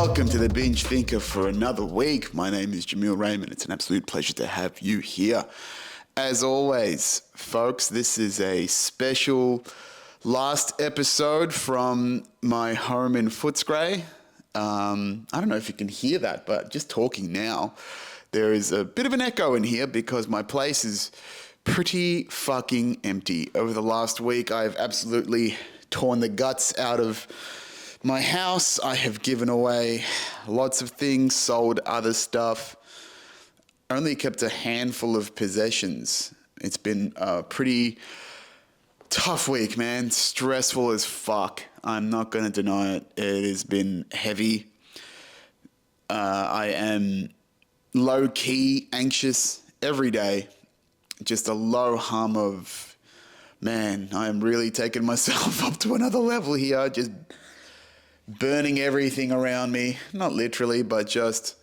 Welcome to the Binge Thinker for another week. My name is Jamil Raymond. It's an absolute pleasure to have you here. As always, folks, this is a special last episode from my home in Footscray. I don't know if you can hear that, but just talking now, there is a bit of an echo in here because my place is pretty fucking empty. Over the last week, I've absolutely torn the guts out of my house. I have given away lots of things, sold other stuff, only kept a handful of possessions. It's been a pretty tough week, man. Stressful as fuck. I'm not going to deny it. It has been heavy. I am low-key anxious every day. Just a low hum of, man, I am really taking myself up to another level here. Just burning everything around me. Not literally, but just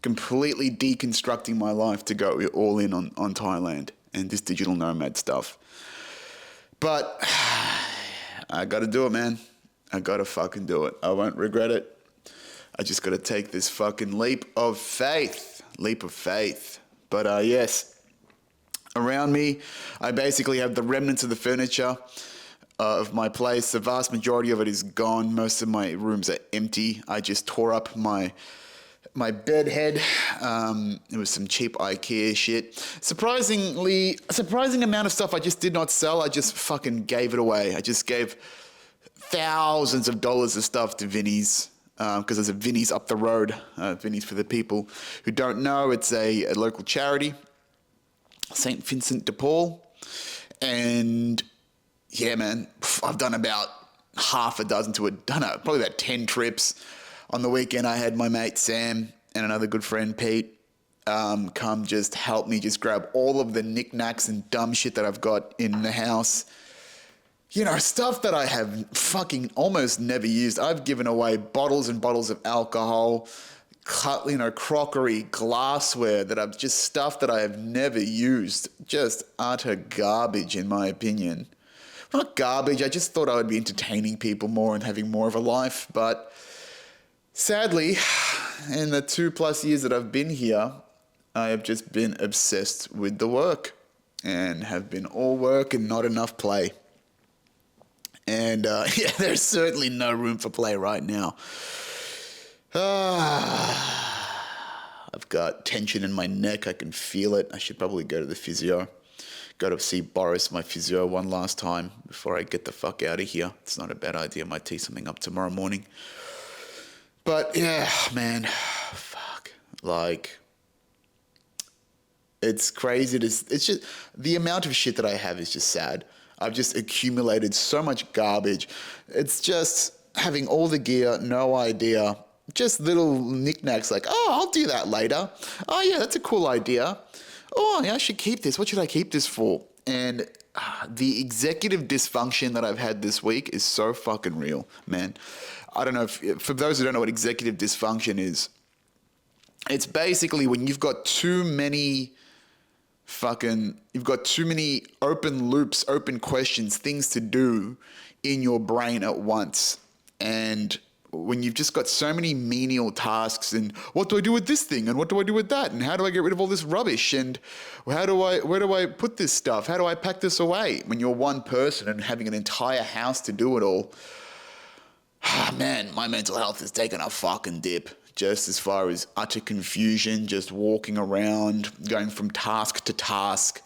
completely deconstructing my life to go all in on Thailand and this digital nomad stuff. But I got to do it, man. I got to fucking do it. I won't regret it. I just got to take this fucking leap of faith. But yes, around me, I basically have the remnants of the furniture of my place. The vast majority of it is gone. Most of my rooms are empty. I just tore up my bed head. It was some cheap IKEA shit. Surprising amount of stuff I just did not sell. I just fucking gave it away. I just gave thousands of dollars of stuff to Vinnie's, because there's a Vinnie's up the road. Vinnie's, for the people who don't know, it's a local charity, St. Vincent de Paul. And yeah, man, I've done about half a dozen probably about 10 trips. On the weekend, I had my mate Sam and another good friend Pete come just help me just grab all of the knickknacks and dumb shit that I've got in the house. You know, stuff that I have fucking almost never used. I've given away bottles and bottles of alcohol, crockery, glassware stuff that I have never used. Just utter garbage, in my opinion. Not garbage, I just thought I would be entertaining people more and having more of a life, but sadly, in the 2+ years that I've been here, I have just been obsessed with the work and have been all work and not enough play. And yeah, there's certainly no room for play right now. I've got tension in my neck. I can feel it. I should probably go to the physio. Go to see Boris, my physio, one last time before I get the fuck out of here. It's not a bad idea. I might tee something up tomorrow morning. But yeah, man, fuck. Like, it's crazy. It's just, the amount of shit that I have is just sad. I've just accumulated so much garbage. It's just having all the gear, no idea. Just little knickknacks like, oh, I'll do that later. Oh yeah, that's a cool idea. Oh, yeah, I should keep this. What should I keep this for? And the executive dysfunction that I've had this week is so fucking real, man. I don't know for those who don't know what executive dysfunction is, it's basically when you've got too many open loops, open questions, things to do in your brain at once. And when you've just got so many menial tasks and what do I do with this thing and what do I do with that and how do I get rid of all this rubbish and where do I put this stuff? How do I pack this away? When you're one person and having an entire house to do it all, man, my mental health has taken a fucking dip. Just as far as utter confusion, just walking around, going from task to task.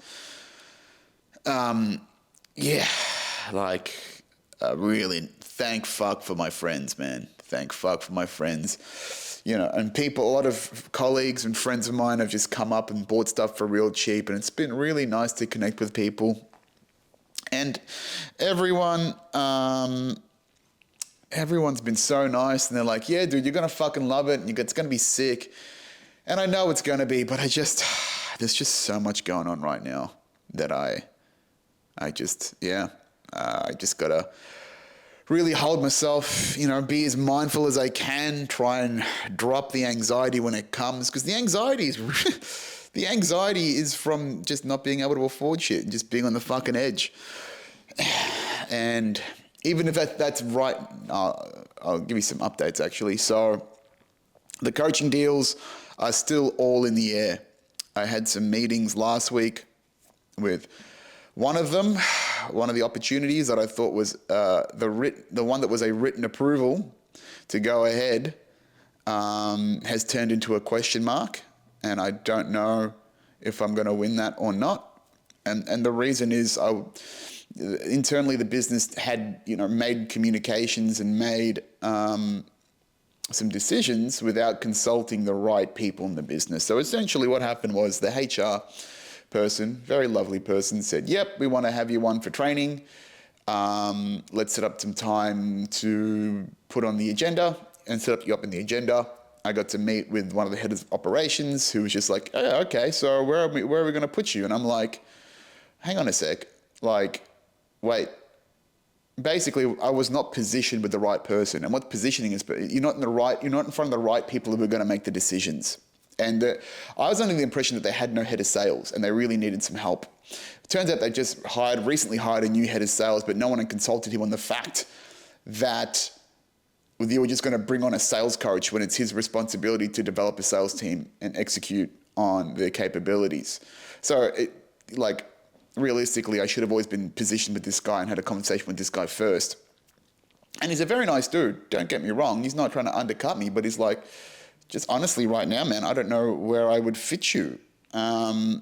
Really, thank fuck for my friends, man. Thank fuck for my friends. You know, and a lot of colleagues and friends of mine have just come up and bought stuff for real cheap, and it's been really nice to connect with people. And everyone's been so nice, and they're like, yeah, dude, you're going to fucking love it, and it's going to be sick. And I know it's going to be, but there's just so much going on right now that I just got to really hold myself, be as mindful as I can, try and drop the anxiety when it comes, because the anxiety is from just not being able to afford shit and just being on the fucking edge. And even if that's right, I'll give you some updates actually. So The coaching deals are still all in the air. I had some meetings last week with one of them. One of the opportunities that I thought was the one that was a written approval to go ahead has turned into a question mark, and I don't know if I'm going to win that or not. And the reason is internally the business had made communications and made some decisions without consulting the right people in the business. So essentially what happened was the HR person, very lovely person, said, yep, we want to have you on for training. Let's set up some time to put on the agenda and set you up in the agenda. I got to meet with one of the heads of operations who was just like, oh, okay, so where are we going to put you? And I'm like, hang on a sec, wait. Basically, I was not positioned with the right person. And what positioning is, you're not in front of the right people who are going to make the decisions. And I was under the impression that they had no head of sales and they really needed some help. It turns out they just recently hired a new head of sales, but no one had consulted him on the fact that you were just going to bring on a sales coach when it's his responsibility to develop a sales team and execute on their capabilities. So realistically, I should have always been positioned with this guy and had a conversation with this guy first. And he's a very nice dude, don't get me wrong. He's not trying to undercut me, but he's like, just honestly right now, man, I don't know where I would fit you. I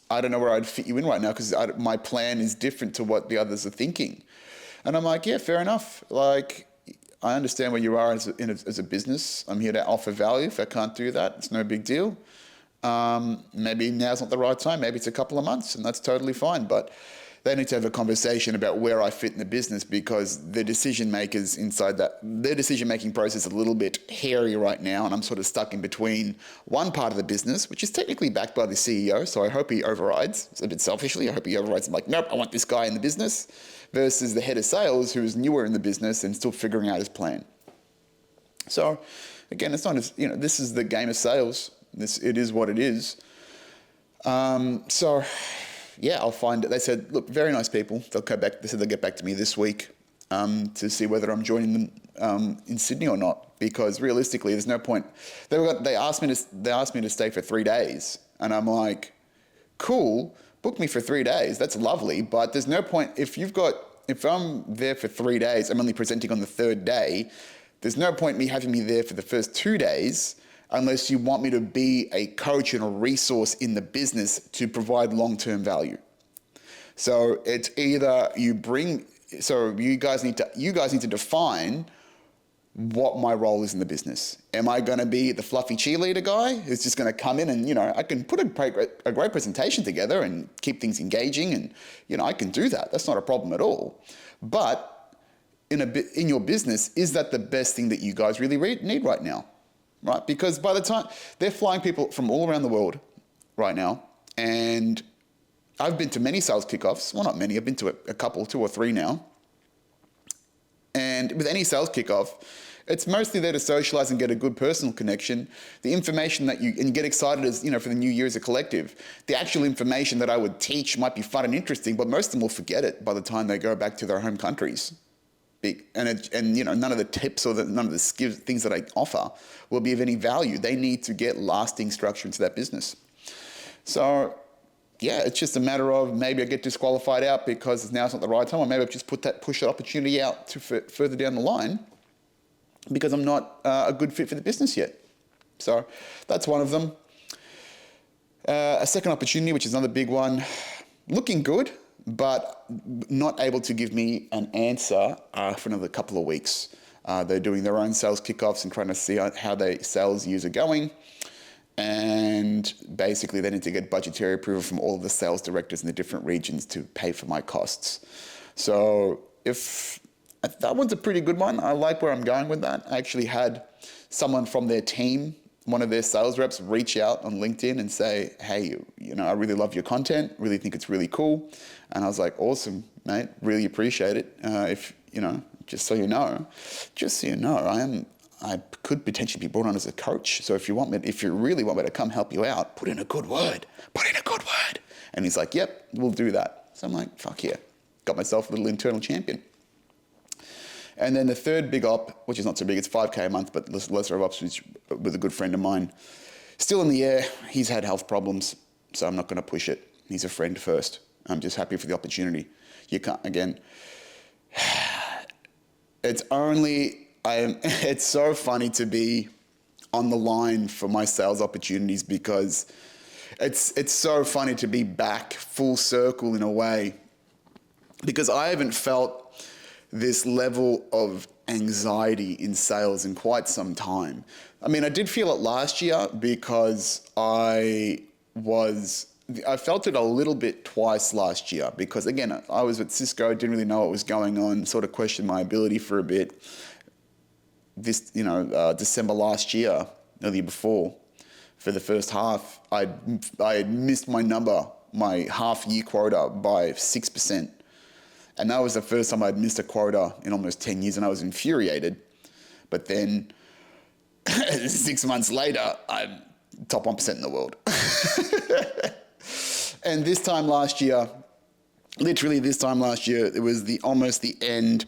don't know where I'd fit you in right now because my plan is different to what the others are thinking. And I'm like, yeah, fair enough. I understand where you are as a business. I'm here to offer value. If I can't do that, it's no big deal. Maybe now's not the right time. Maybe it's a couple of months, and that's totally fine. But they need to have a conversation about where I fit in the business because the decision makers inside their decision-making process is a little bit hairy right now, and I'm sort of stuck in between one part of the business, which is technically backed by the CEO, so I hope he overrides. It's a bit selfishly. I hope he overrides. I'm like, nope, I want this guy in the business, versus the head of sales who's newer in the business and still figuring out his plan. So, again, it's not as, this is the game of sales. It is what it is. I'll find it. They said, look, very nice people. They'll come back. They said they'll get back to me this week to see whether I'm joining them in Sydney or not. Because realistically, there's no point. They asked me to stay for 3 days, and I'm like, cool. Book me for 3 days. That's lovely, but there's no point if I'm there for 3 days. I'm only presenting on the third day. There's no point me having me there for the first 2 days. Unless you want me to be a coach and a resource in the business to provide long-term value. So it's either you guys need to define what my role is in the business. Am I going to be the fluffy cheerleader guy who's just going to come in and, I can put a great presentation together and keep things engaging and, I can do that. That's not a problem at all. But in your business, is that the best thing that you guys really need right now? Right? Because by the time they're flying people from all around the world right now, and I've been to many sales kickoffs. Well, not many. I've been to a couple, 2 or 3 now. And with any sales kickoff, it's mostly there to socialize and get a good personal connection. The information that you get excited as, for the new year as a collective. The actual information that I would teach might be fun and interesting, but most of them will forget it by the time they go back to their home countries. And none of the tips or none of the skills, things that I offer will be of any value. They need to get lasting structure into that business. So, yeah, it's just a matter of maybe I get disqualified out because now it's not the right time, or maybe I've just push that opportunity out to further down the line because I'm not a good fit for the business yet. So that's one of them. A second opportunity, which is another big one, looking good, but not able to give me an answer for another couple of weeks. They're doing their own sales kickoffs and trying to see how their sales years are going. And basically they need to get budgetary approval from all of the sales directors in the different regions to pay for my costs. So that one's a pretty good one. I like where I'm going with that. I actually had someone from their team, one of their sales reps, reach out on LinkedIn and say, hey, I really love your content, really think it's really cool. And I was like, awesome, mate, really appreciate it. Just so you know, I could potentially be brought on as a coach. So if you really want me to come help you out, put in a good word. And he's like, yep, we'll do that. So I'm like, fuck yeah. Got myself a little internal champion. And then the third big op, which is not so big, it's 5K a month, but lesser of ops, which with a good friend of mine, still in the air. He's had health problems, so I'm not going to push it. He's a friend first. I'm just happy for the opportunity. You can't, again, it's so funny to be on the line for my sales opportunities, because it's so funny to be back full circle in a way, because I haven't felt this level of anxiety in sales in quite some time. I mean, I did feel it last year because I felt it a little bit twice last year, because again, I was at Cisco, didn't really know what was going on, sort of questioned my ability for a bit. December last year, the year before, for the first half, I had missed my half year quota by 6%. And that was the first time I'd missed a quota in almost 10 years, and I was infuriated. But then 6 months later, I'm top 1% in the world. And this time last year, it was almost the end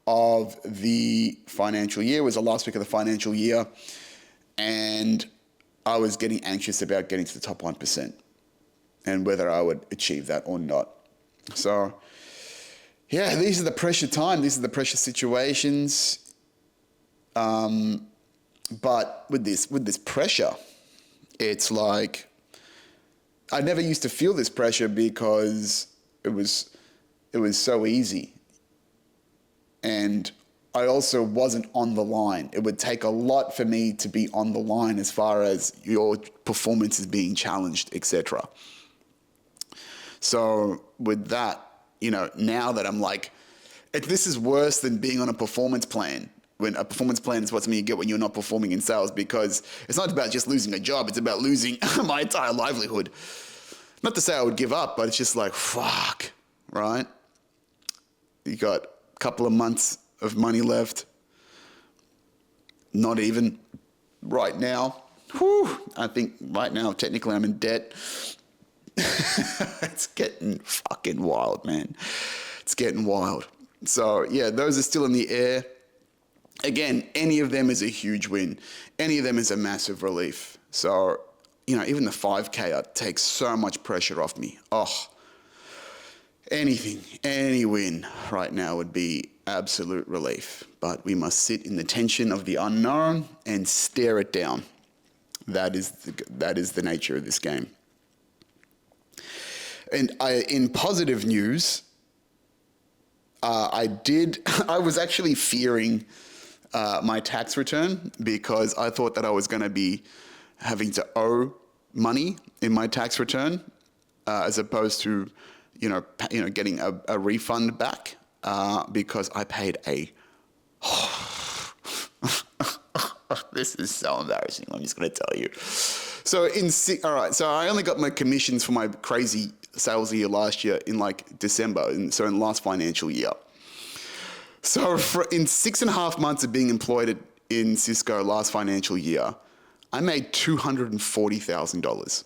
of the financial year. It was the last week of the financial year. And I was getting anxious about getting to the top 1% and whether I would achieve that or not. So, yeah, these are the pressure time. These are the pressure situations. But with this pressure, it's like I never used to feel this pressure because it was so easy. And I also wasn't on the line. It would take a lot for me to be on the line as far as your performance is being challenged, etc. So with that, now that I'm like, this is worse than being on a performance plan. When a performance plan is what you get when you're not performing in sales, because it's not about just losing a job, it's about losing my entire livelihood. Not to say I would give up, but it's just like, fuck, right? You got a couple of months of money left. Not even right now. Whew, I think right now, technically I'm in debt. It's getting fucking wild, man. It's getting wild. So yeah, those are still in the air. Again, any of them is a huge win. Any of them is a massive relief. So, even the 5K takes so much pressure off me. Any win right now would be absolute relief. But we must sit in the tension of the unknown and stare it down. That is the nature of this game. And in positive news, I was actually fearing my tax return, because I thought that I was going to be having to owe money in my tax return, as opposed to, getting a refund back, because I paid this is so embarrassing. I'm just going to tell you. So so I only got my commissions for my crazy sales year last year in December, so in the last financial year. So in 6.5 months of being employed in Cisco last financial year, I made $240,000.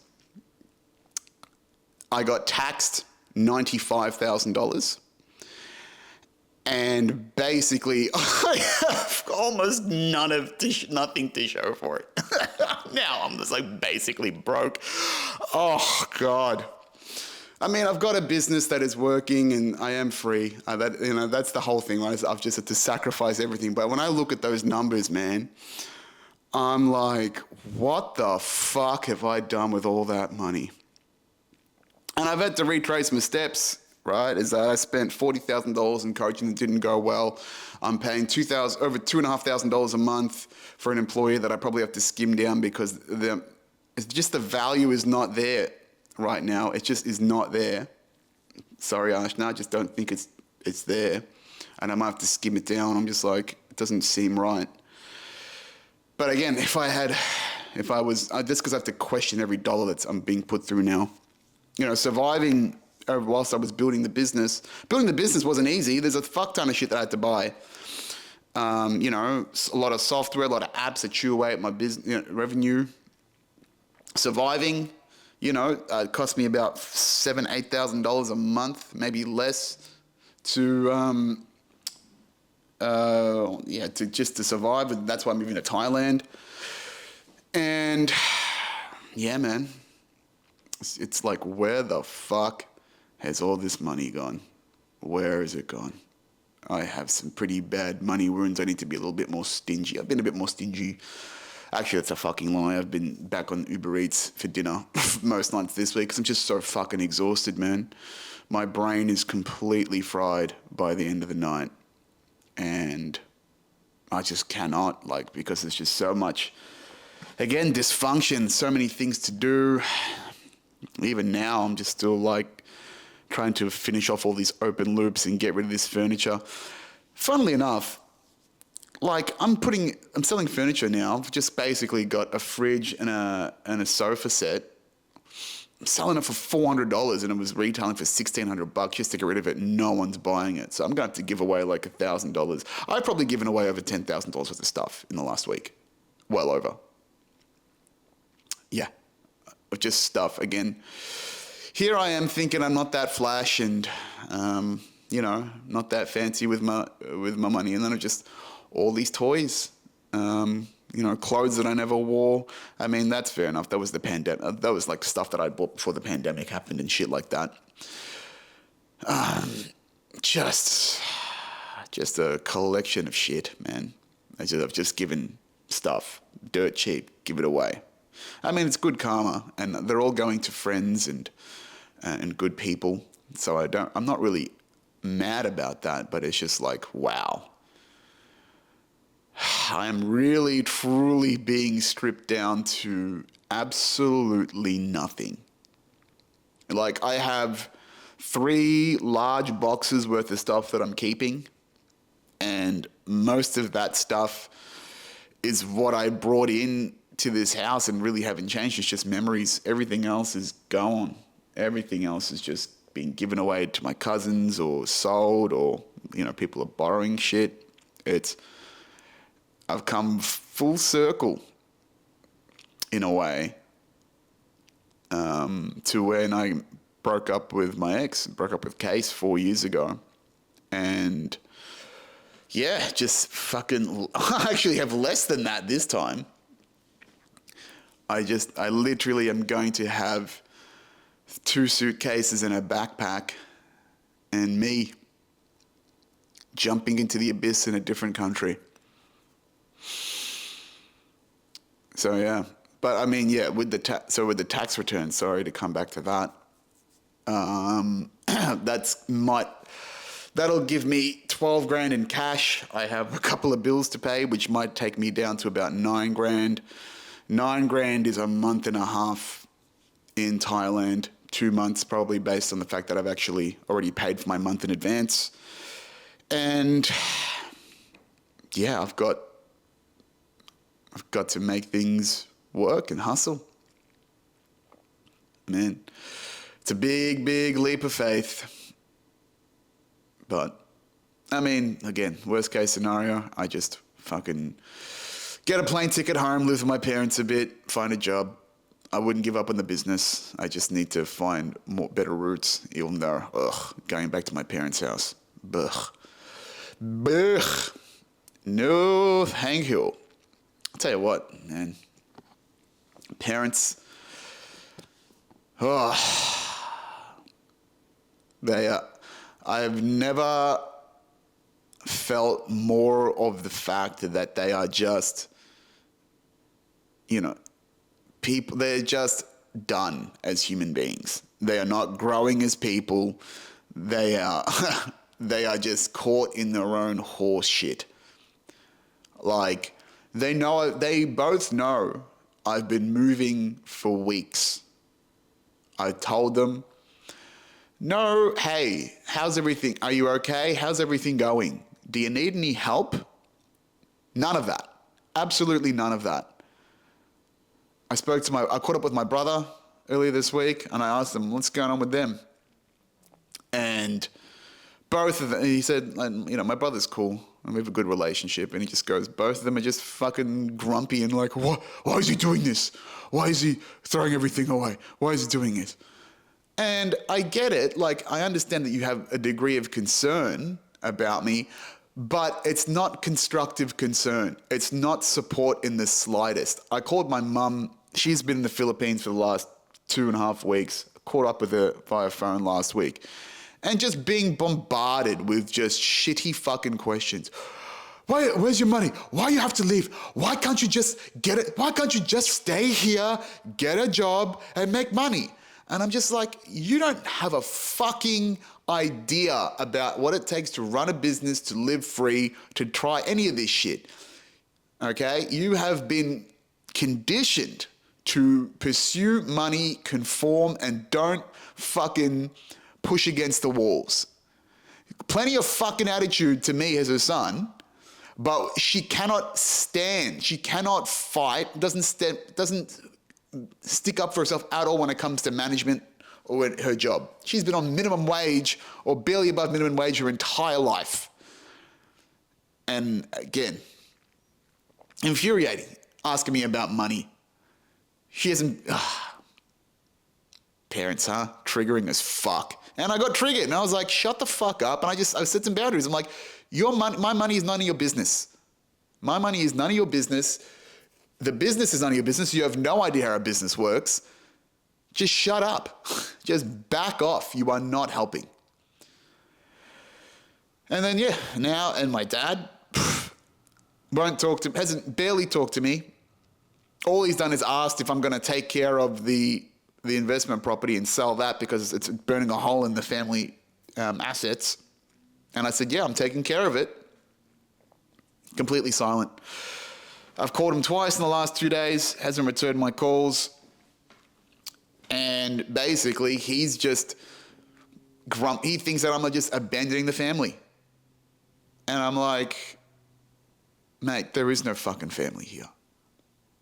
I got taxed $95,000. And basically, I have almost nothing to show for it. Now I'm just basically broke. Oh, God. I mean, I've got a business that is working and I am free. That's the whole thing, right? I've just had to sacrifice everything. But when I look at those numbers, man, I'm like, what the fuck have I done with all that money? And I've had to retrace my steps, right? As I spent $40,000 in coaching that didn't go well. I'm paying over $2,500 a month for an employee that I probably have to skim down, because the value is not there right now. It just is not there. Sorry, Ashna, I just don't think it's there. And I might have to skim it down. I'm just like, it doesn't seem right. But again, just because I have to question every dollar that's I'm being put through now. Surviving whilst I was building the business. Building the business wasn't easy. There's a fuck ton of shit that I had to buy. A lot of software, a lot of apps that chew away at my business revenue. Surviving, it cost me about $7,000-8,000 a month, maybe less, to to survive. And that's why I'm moving to Thailand. And yeah, man, it's like, where the fuck has all this money gone? Where has it gone? I have some pretty bad money wounds. I need to be a little bit more stingy. I've been a bit more stingy. Actually, that's a fucking lie. I've been back on Uber Eats for dinner most nights this week because I'm just so fucking exhausted, man. My brain is completely fried by the end of the night. And I just cannot, because there's just so much, again, dysfunction, so many things to do. Even now, I'm just still trying to finish off all these open loops and get rid of this furniture. Funnily enough, I'm selling furniture now. I've just basically got a fridge and a sofa set. I'm selling it for $400 and it was retailing for $1,600 just to get rid of it. No one's buying it. So I'm going to have to give away $1,000. I've probably given away over $10,000 worth of stuff in the last week. Well over. Yeah. Just stuff. Again, here I am thinking I'm not that flash and, not that fancy with my money. And then it's just all these toys. Clothes that I never wore. I mean, that's fair enough. That was the pandemic. That was stuff that I bought before the pandemic happened and shit like that. Just a collection of shit, man. I've just given stuff dirt cheap, give it away. I mean, it's good karma, and they're all going to friends and good people. So I'm not really mad about that, but it's just wow. I am really, truly being stripped down to absolutely nothing. I have 3 large boxes worth of stuff that I'm keeping, and most of that stuff is what I brought in to this house and really haven't changed. It's just memories. Everything else is gone. Everything else has just been given away to my cousins or sold or, people are borrowing shit. I've come full circle, in a way, to when I broke up with Case 4 years ago. And yeah, just fucking, I actually have less than that this time. I literally am going to have 2 suitcases and a backpack and me jumping into the abyss in a different country. So yeah, but I mean, yeah, with the tax return, sorry to come back to that. That'll give me 12 grand in cash. I have a couple of bills to pay, which might take me down to about 9 grand. 9 grand is a month and a half in Thailand, 2 months probably, based on the fact that I've actually already paid for my month in advance. And yeah, I've got to make things work and hustle. Man, it's a big, big leap of faith. But, I mean, again, worst case scenario, I just fucking get a plane ticket home, live with my parents a bit, find a job. I wouldn't give up on the business. I just need to find better routes, even though, going back to my parents' house. Ugh. No, thank you. I'll tell you what, man. Parents, I've never felt more of the fact that they are just, people, they're just done as human beings. They are not growing as people. They are, they are just caught in their own horse shit. They both know I've been moving for weeks. I told them, no, hey, how's everything? Are you okay? How's everything going? Do you need any help? None of that. Absolutely none of that. I caught up with my brother earlier this week and I asked him, what's going on with them? And both of them, he said, my brother's cool and we have a good relationship. And he just goes, both of them are just fucking grumpy and like, what? Why is he doing this? Why is he throwing everything away? Why is he doing it? And I get it. I understand that you have a degree of concern about me, but it's not constructive concern. It's not support in the slightest. I called my mum. She's been in the Philippines for the last 2.5 weeks. Caught up with her via phone last week. And just being bombarded with just shitty fucking questions. Where's your money? Why you have to leave? Why can't you just get it? Why can't you just stay here, get a job, and make money? And I'm just like, you don't have a fucking idea about what it takes to run a business, to live free, to try any of this shit. Okay? You have been conditioned to pursue money, conform, and don't fucking push against the walls. Plenty of fucking attitude to me as her son, but she cannot stand, she cannot fight, doesn't stick up for herself at all when it comes to management or her job. She's been on minimum wage or barely above minimum wage her entire life. And again, infuriating, asking me about money. She hasn't... Parents, huh? Triggering as fuck. And I got triggered and I was like, shut the fuck up. And I set some boundaries. I'm like, my money is none of your business. My money is none of your business. The business is none of your business. You have no idea how a business works. Just shut up. Just back off. You are not helping. And then, now, and my dad hasn't barely talked to me. All he's done is asked if I'm going to take care of the investment property and sell that because it's burning a hole in the family assets. And I said, yeah, I'm taking care of it. Completely silent. I've called him twice in the last 2 days, hasn't returned my calls. And basically, he's just he thinks that I'm just abandoning the family. And I'm like, mate, there is no fucking family here.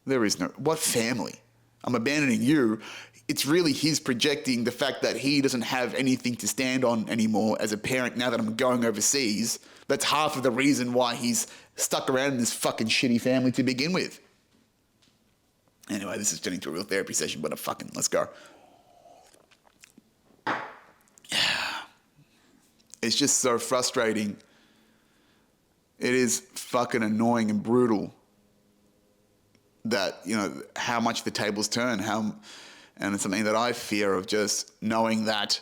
There is no... What family? I'm abandoning you. It's really he's projecting the fact that he doesn't have anything to stand on anymore as a parent now that I'm going overseas. That's half of the reason why he's stuck around in this fucking shitty family to begin with. Anyway, this is turning into a real therapy session, but let's go. It's just so frustrating. It is fucking annoying and brutal that, how much the tables turn, and it's something that I fear of, just knowing that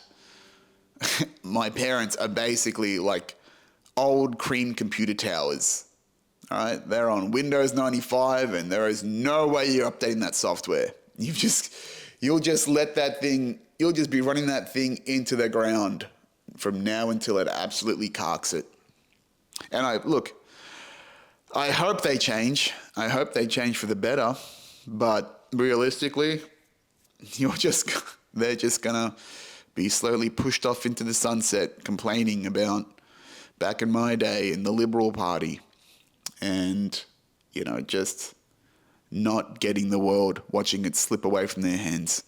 my parents are basically like old cream computer towers. All right, they're on Windows 95 and there is no way you're updating that software. You'll just let that thing, you'll just be running that thing into the ground from now until it absolutely carks it. And I hope they change. I hope they change for the better. But realistically, they're just gonna be slowly pushed off into the sunset, complaining about back in my day in the Liberal Party, and just not getting the world, watching it slip away from their hands,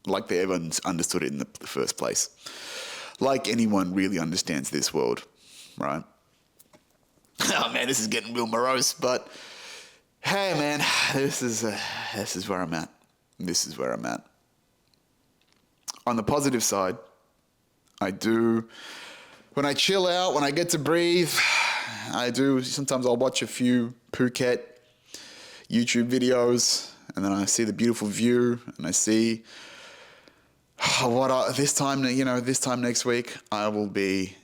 like they ever understood it in the first place. Like anyone really understands this world, right? Oh man, this is getting real morose, but hey man, this is where I'm at. This is where I'm at. On the positive side, when I chill out, when I get to breathe, sometimes I'll watch a few Phuket YouTube videos, and then I see the beautiful view, and I see this time next week, I will be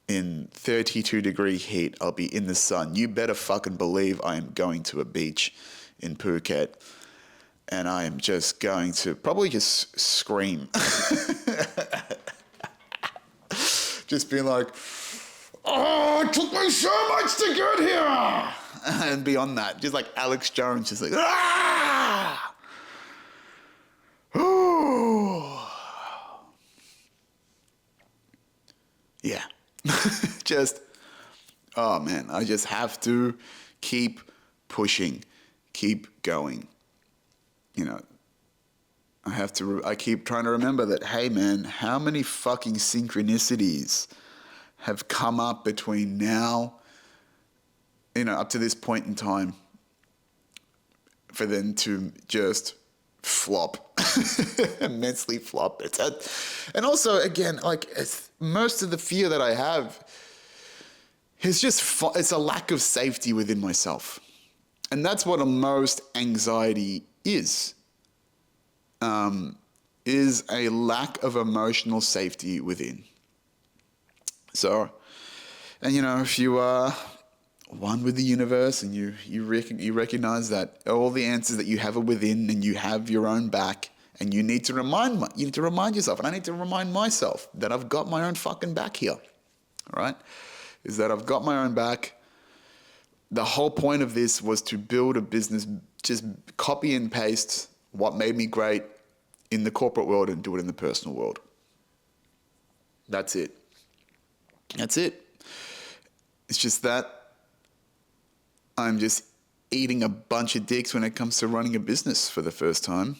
in 32-degree heat. I'll be in the sun. You better fucking believe I am going to a beach in Phuket, and I am just going to probably just scream. Just being like, oh, it took me so much to get here. And beyond that, just like Alex Jones, just like, ah! Ooh. Yeah. Just, oh man, I just have to keep pushing, keep going. I keep trying to remember that, hey man, how many fucking synchronicities have come up between now, up to this point in time, for them to just flop, immensely flop. And also, again, most of the fear that I have it's a lack of safety within myself. And that's what most anxiety is a lack of emotional safety within. So, and if you are one with the universe and you recognize that all the answers that you have are within and you have your own back, and you need to remind yourself, and I need to remind myself that I've got my own fucking back here, all right? Is that I've got my own back. The whole point of this was to build a business, just copy and paste what made me great in the corporate world and do it in the personal world. That's it. It's just that I'm just eating a bunch of dicks when it comes to running a business for the first time.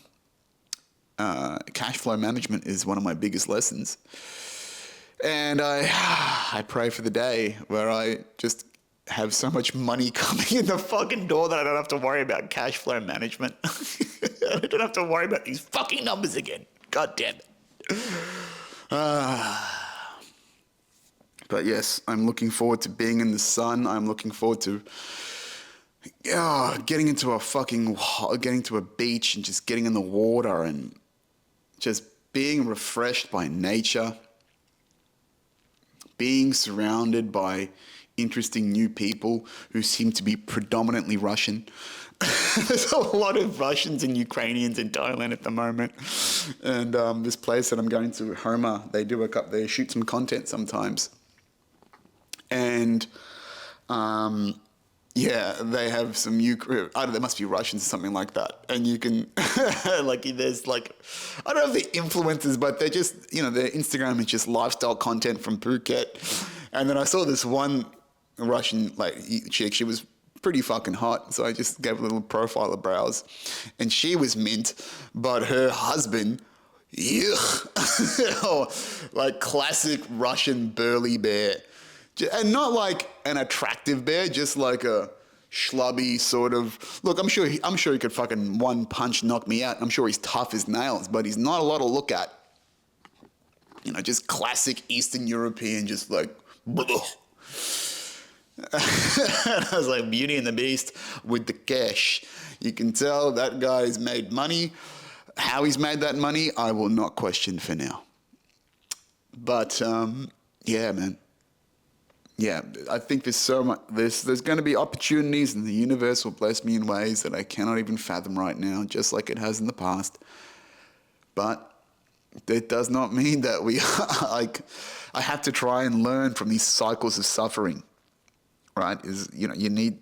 Cash flow management is one of my biggest lessons. And I pray for the day where I just have so much money coming in the fucking door that I don't have to worry about cash flow management. I don't have to worry about these fucking numbers again. God damn it. But yes, I'm looking forward to being in the sun. I'm looking forward to getting to a beach and just getting in the water and just being refreshed by nature, being surrounded by interesting new people who seem to be predominantly Russian. There's a lot of Russians and Ukrainians in Thailand at the moment. And this place that I'm going to, Homa, they shoot some content sometimes. And they have some they must be Russians or something like that. And you can, there's I don't know if they're influencers, but they're just, their Instagram is just lifestyle content from Phuket. And then I saw this one Russian chick, she was pretty fucking hot. So I just gave a little profile of browse. And she was mint, but her husband, classic Russian burly bear. And not like an attractive bear, just like a schlubby sort of. Look, I'm sure he could fucking one punch knock me out. I'm sure he's tough as nails, but he's not a lot to look at. Just classic Eastern European, just like. I was like, Beauty and the Beast with the cash. You can tell that guy's made money. How he's made that money, I will not question for now. But yeah, man. Yeah, I think there's so much. There's going to be opportunities, and the universe will bless me in ways that I cannot even fathom right now, just like it has in the past. But it does not mean that we I have to try and learn from these cycles of suffering, right? You need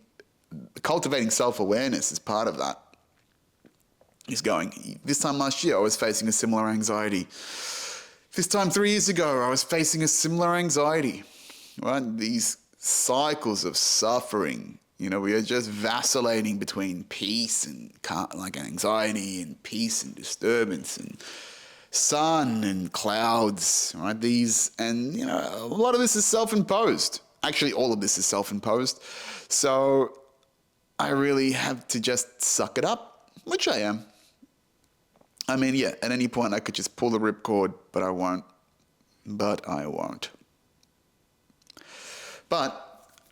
cultivating self-awareness is part of that. This time last year, I was facing a similar anxiety. This time 3 years ago, I was facing a similar anxiety. Right? These cycles of suffering, we are just vacillating between peace and anxiety and peace and disturbance and sun and clouds, right? A lot of this is self-imposed. Actually, all of this is self-imposed. So I really have to just suck it up, which I am. I mean, yeah, at any point I could just pull the ripcord, but I won't. But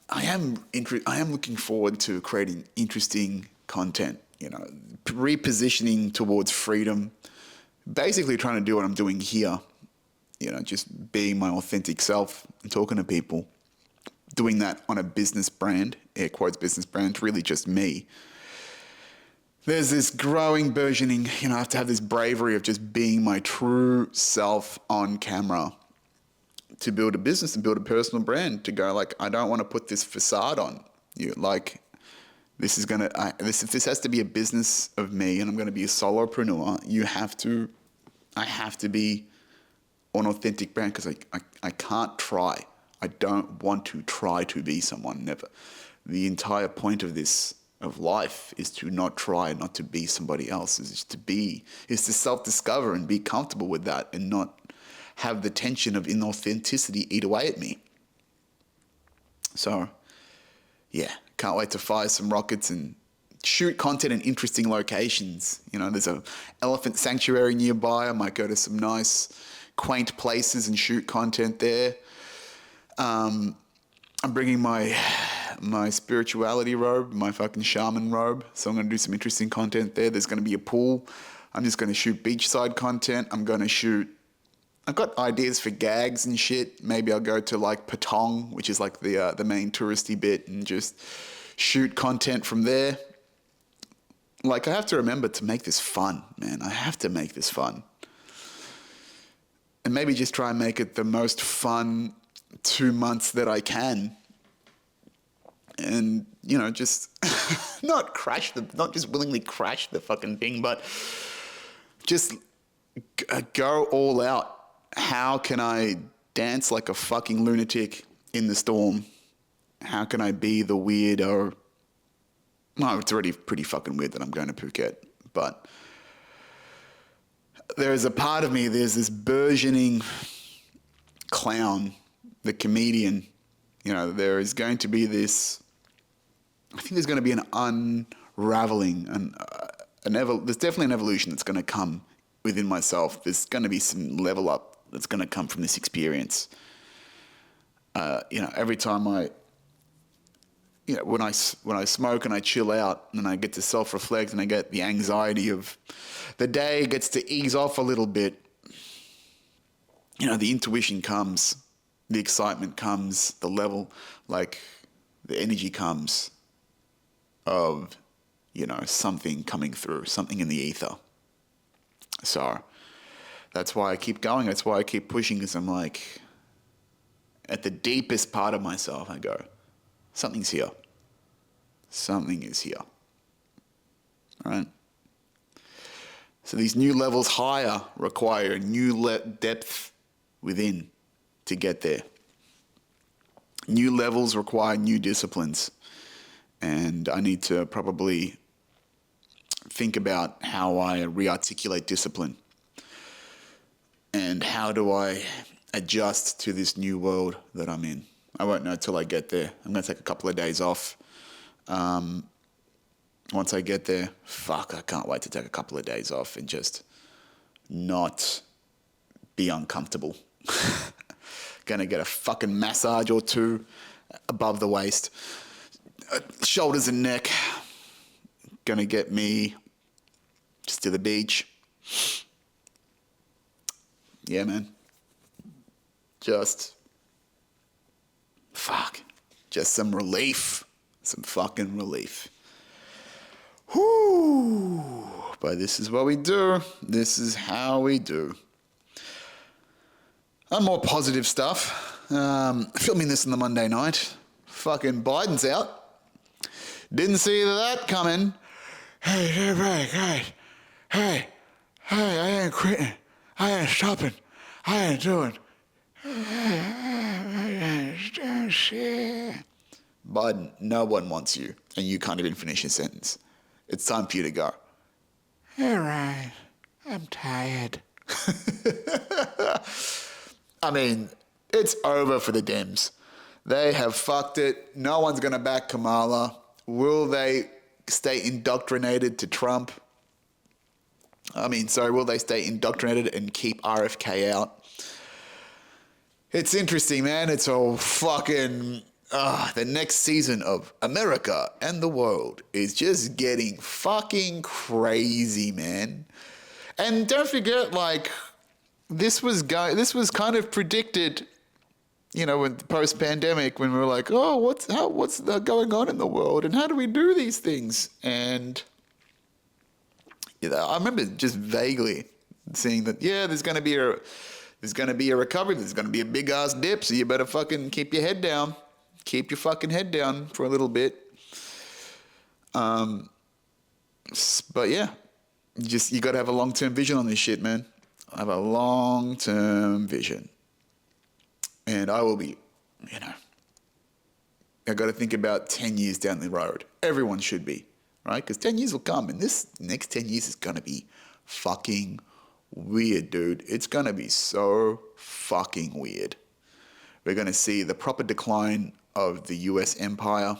I am looking forward to creating interesting content, repositioning towards freedom, basically trying to do what I'm doing here, just being my authentic self and talking to people, doing that on a business brand, air quotes business brand, really just me. There's this growing, burgeoning, I have to have this bravery of just being my true self on camera, to build a business and build a personal brand, to go I don't want to put this facade on you. If this has to be a business of me and I'm going to be a solopreneur, I have to be an authentic brand, because I can't try. I don't want to try to be someone, never. The entire point of life is to not try, not to be somebody else, is to self-discover and be comfortable with that and not have the tension of inauthenticity eat away at me. So, yeah, can't wait to fire some rockets and shoot content in interesting locations. There's an elephant sanctuary nearby. I might go to some nice, quaint places and shoot content there. I'm bringing my spirituality robe, my fucking shaman robe. So I'm going to do some interesting content there. There's going to be a pool. I'm just going to shoot beachside content. I've got ideas for gags and shit. Maybe I'll go to like Patong, which is like the main touristy bit, and just shoot content from there. Like, I have to remember to make this fun, man. I have to make this fun. And maybe just try and make it the most fun 2 months that I can. And, you know, just not just willingly crash the fucking thing, but just go all out. How can I dance like a fucking lunatic in the storm? How can I be the weirdo? Well, it's already pretty fucking weird that I'm going to Phuket, but there's a part of me, there's this burgeoning clown, the comedian. You know, there is going to be this, I think there's going to be an unraveling, there's definitely an evolution that's going to come within myself. There's going to be some level up that's going to come from this experience. You know, every time when I smoke and I chill out and I get to self-reflect and I get the anxiety of the day gets to ease off a little bit, you know, the intuition comes, the excitement comes, the level, like the energy comes of, you know, something coming through, something in the ether. So that's why I keep going. That's why I keep pushing, because I'm like, at the deepest part of myself, I go, something's here. Something is here. All right? So these new levels higher require a new depth within to get there. New levels require new disciplines. And I need to probably think about how I re-articulate discipline. And how do I adjust to this new world that I'm in? I won't know till I get there. I'm going to take a couple of days off. Once I get there, I can't wait to take a couple of days off and just not be uncomfortable. Gonna get a fucking massage or two above the waist, shoulders and neck. Gonna get me just to the beach. Yeah, man. Just some relief. Some fucking relief. Whoo! But this is what we do. This is how we do. More positive stuff. Filming this on the Monday night. Fucking Biden's out. Didn't see that coming. Hey, I ain't quitting. I ain't stopping. I ain't doing. Biden, no one wants you, and you can't even finish your sentence. It's time for you to go. All right, I'm tired. I mean, it's over for the Dems. They have fucked it. No one's going to back Kamala. Will they stay indoctrinated to Trump? Will they stay indoctrinated and keep RFK out? It's interesting, man. It's all fucking... the next season of America and the World is just getting fucking crazy, man. And don't forget, like, this was kind of predicted, you know, when post-pandemic, when we were like, oh, what's going on in the world, and how do we do these things? And you know, I remember just vaguely seeing that, yeah, there's going to be a recovery, there's going to be a big ass dip, so you better fucking keep your head down. Keep your fucking head down for a little bit. But yeah, you got to have a long-term vision on this shit, man. I have a long-term vision. And I will be, you know, I got to think about 10 years down the road. Everyone should be, right? Because 10 years will come, and this next 10 years is going to be fucking weird, dude. It's going to be so fucking weird. We're going to see the proper decline of the US empire.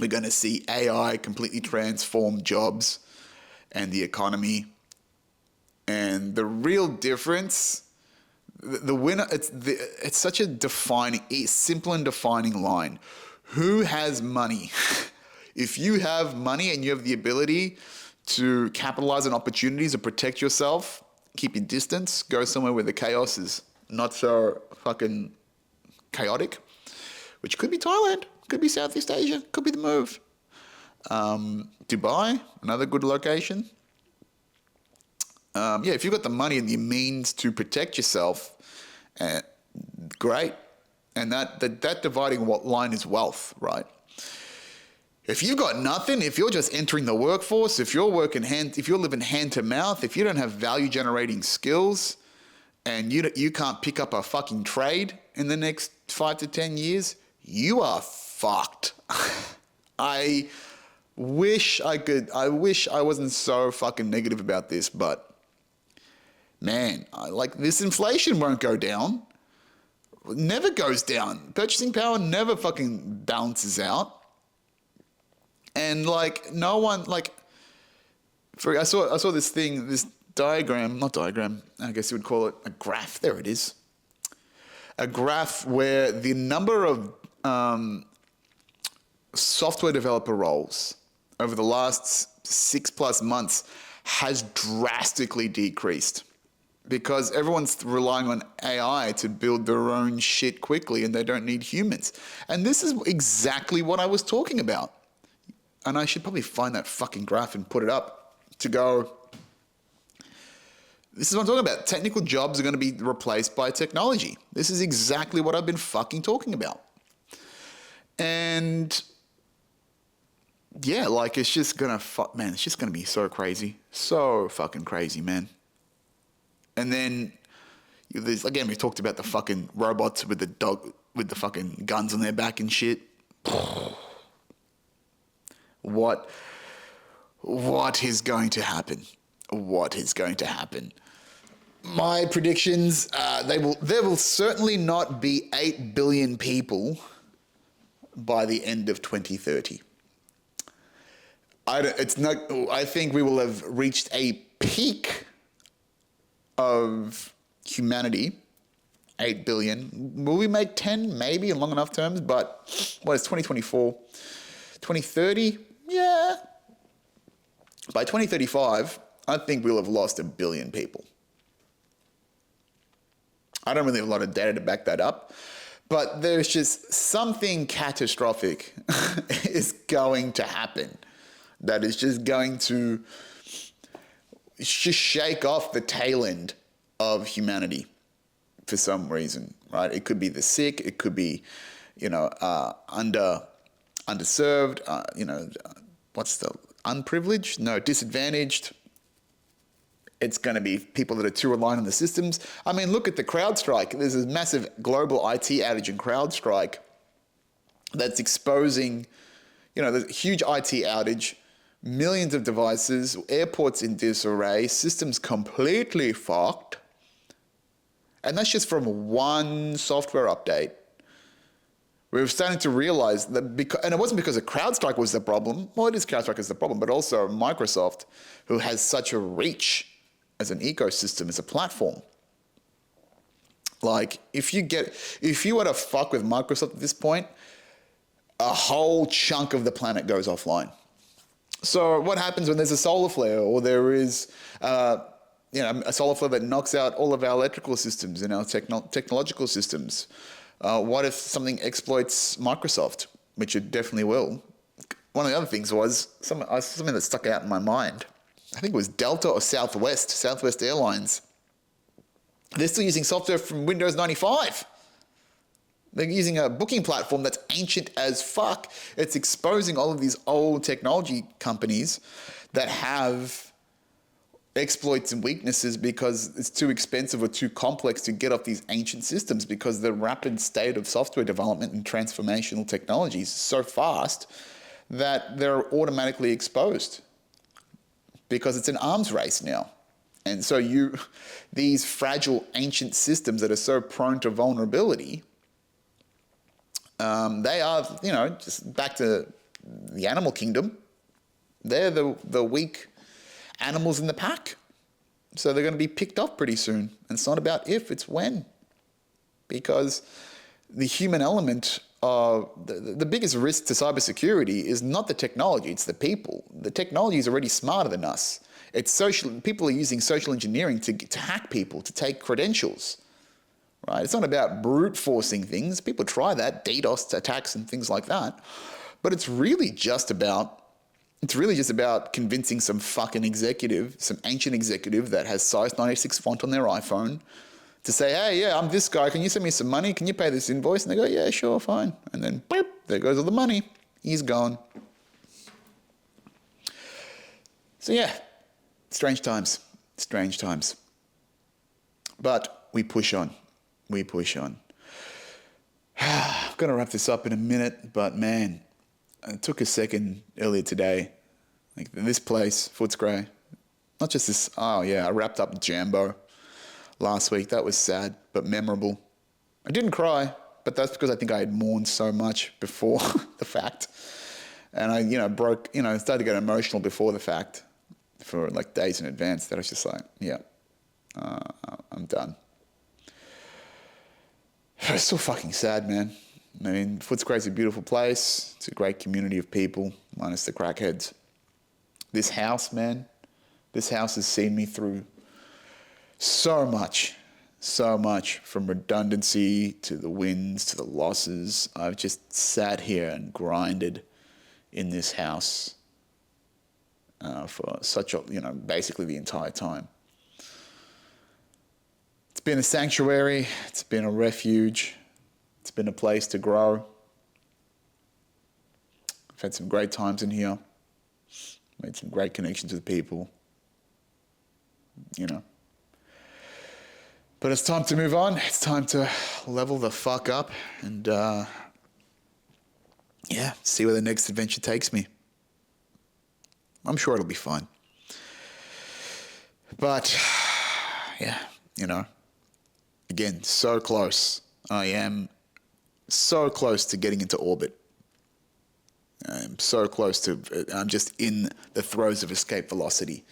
We're going to see AI completely transform jobs and the economy. And the real difference The winner, it's such a simple and defining line. Who has money? If you have money and you have the ability to capitalize on opportunities or protect yourself, keep your distance, go somewhere where the chaos is not so fucking chaotic, which could be Thailand, could be Southeast Asia, could be the move. Dubai, another good location. If you've got the money and the means to protect yourself, great. And that dividing line is wealth, right? If you've got nothing, if you're just entering the workforce, if you're living hand to mouth, if you don't have value generating skills, and you can't pick up a fucking trade in the next 5 to 10 years, you are fucked. I wish I wasn't so fucking negative about this, but man, this inflation won't go down. It never goes down. Purchasing power never fucking balances out. And no one I saw this thing, this not diagram, I guess you would call it a graph. There it is. A graph where the number of software developer roles over the last 6+ months has drastically decreased because everyone's relying on AI to build their own shit quickly and they don't need humans. And this is exactly what I was talking about. And I should probably find that fucking graph and put it up to go, this is what I'm talking about. Technical jobs are going to be replaced by technology. This is exactly what I've been fucking talking about. And yeah, it's just going to, man, it's just going to be so crazy. So fucking crazy, man. And then, again, we talked about the fucking robots with the fucking guns on their back and shit. What is going to happen? What is going to happen? My predictions, there will certainly not be 8 billion people by the end of 2030. I think we will have reached a peak of humanity, 8 billion. Will we make 10? Maybe in long enough terms, but what is 2024? 2030? Yeah. By 2035, I think we'll have lost 1 billion people. I don't really have a lot of data to back that up, but there's just something catastrophic is going to happen that is just going to just shake off the tail end of humanity for some reason, right? It could be the sick, it could be, underserved, what's the unprivileged? No, disadvantaged. It's going to be people that are too reliant on the systems. I mean, look at the CrowdStrike. There's this massive global IT outage in CrowdStrike that's exposing, there's a huge IT outage, millions of devices, airports in disarray, systems completely fucked. And that's just from one software update. We're starting to realize that, and it wasn't because of CrowdStrike was the problem. Well, it is CrowdStrike is the problem, but also Microsoft, who has such a reach as an ecosystem, as a platform. If you were to fuck with Microsoft at this point, a whole chunk of the planet goes offline. So what happens when there's a solar flare, or there is, a solar flare that knocks out all of our electrical systems and our technological systems? What if something exploits Microsoft, which it definitely will? One of the other things was something that stuck out in my mind. I think it was Delta or Southwest Airlines. They're still using software from Windows 95. They're using a booking platform that's ancient as fuck. It's exposing all of these old technology companies that have exploits and weaknesses because it's too expensive or too complex to get off these ancient systems, because the rapid state of software development and transformational technologies is so fast that they're automatically exposed because it's an arms race now. And so these fragile ancient systems that are so prone to vulnerability, they are, just back to the animal kingdom. They're the weak animals in the pack. So they're going to be picked off pretty soon. And it's not about if, it's when. Because the human element, the biggest risk to cybersecurity is not the technology, it's the people. The technology is already smarter than us. People are using social engineering to hack people, to take credentials. Right? It's not about brute forcing things. People try that, DDoS attacks and things like that. But it's really just about convincing some fucking executive, some ancient executive that has size 96 font on their iPhone to say, hey, yeah, I'm this guy. Can you send me some money? Can you pay this invoice? And they go, yeah, sure, fine. And then, boop, there goes all the money. He's gone. So yeah, strange times. But we push on. I'm going to wrap this up in a minute, but man, it took a second earlier today. Like this place, Footscray, not just this, I wrapped up Jambo last week. That was sad, but memorable. I didn't cry, but that's because I think I had mourned so much before the fact. And I, started to get emotional before the fact for like days in advance that I was just like, I'm done. It's so fucking sad, man. I mean, Footscray's a beautiful place. It's a great community of people, minus the crackheads. This house, man, has seen me through so much, from redundancy to the wins to the losses. I've just sat here and grinded in this house for basically the entire time. It's been a sanctuary. It's been a refuge. It's been a place to grow. I've had some great times in here. Made some great connections with people. But it's time to move on. It's time to level the fuck up and, see where the next adventure takes me. I'm sure it'll be fine. But, again, so close. I am so close to getting into orbit. I'm so close I'm just in the throes of escape velocity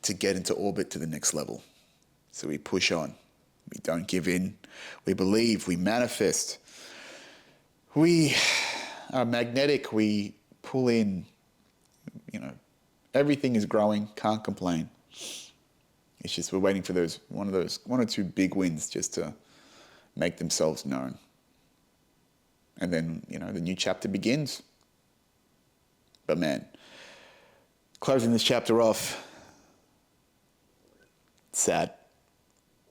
to get into orbit to the next level. So we push on. We don't give in. We believe. We manifest. We are magnetic. We pull in. Everything is growing. Can't complain. It's just we're waiting for one or two big wins just to make themselves known. And then, the new chapter begins. But man, closing this chapter off, it's sad.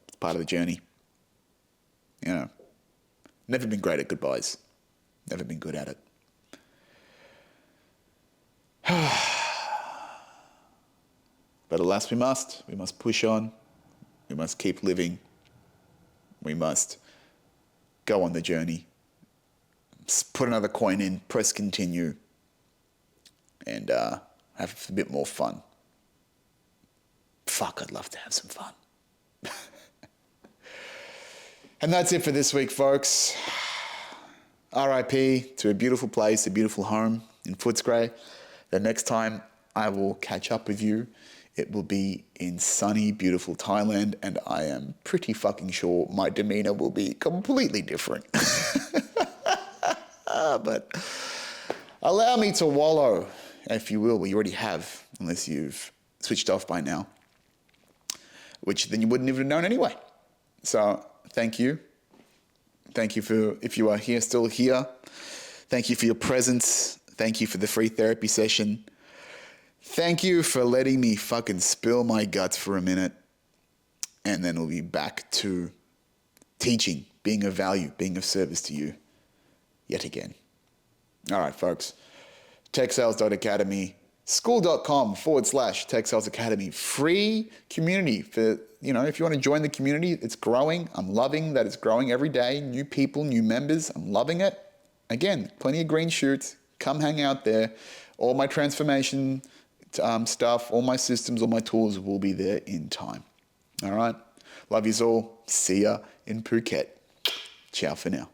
It's part of the journey. Never been great at goodbyes. Never been good at it. But alas, we must push on. We must keep living. We must go on the journey. Put another coin in, press continue, and have a bit more fun. Fuck, I'd love to have some fun. And that's it for this week, folks. RIP to a beautiful place, a beautiful home in Footscray. The next time I will catch up with you, it will be in sunny, beautiful Thailand, and I am pretty fucking sure my demeanor will be completely different. But allow me to wallow, if you will. Well, you already have, unless you've switched off by now, which then you wouldn't have known anyway. So thank you. Thank you if you are here, still here. Thank you for your presence. Thank you for the free therapy session. Thank you for letting me fucking spill my guts for a minute. And then we'll be back to teaching, being of value, being of service to you yet again. All right, folks. TechSales.academy, school.com/Tech Sales Academy. Free community for, if you want to join the community, it's growing. I'm loving that it's growing every day. New people, new members. I'm loving it. Again, plenty of green shoots. Come hang out there. All my transformation stuff, all my systems, all my tools will be there in time. All right. Love yous all. See ya in Phuket. Ciao for now.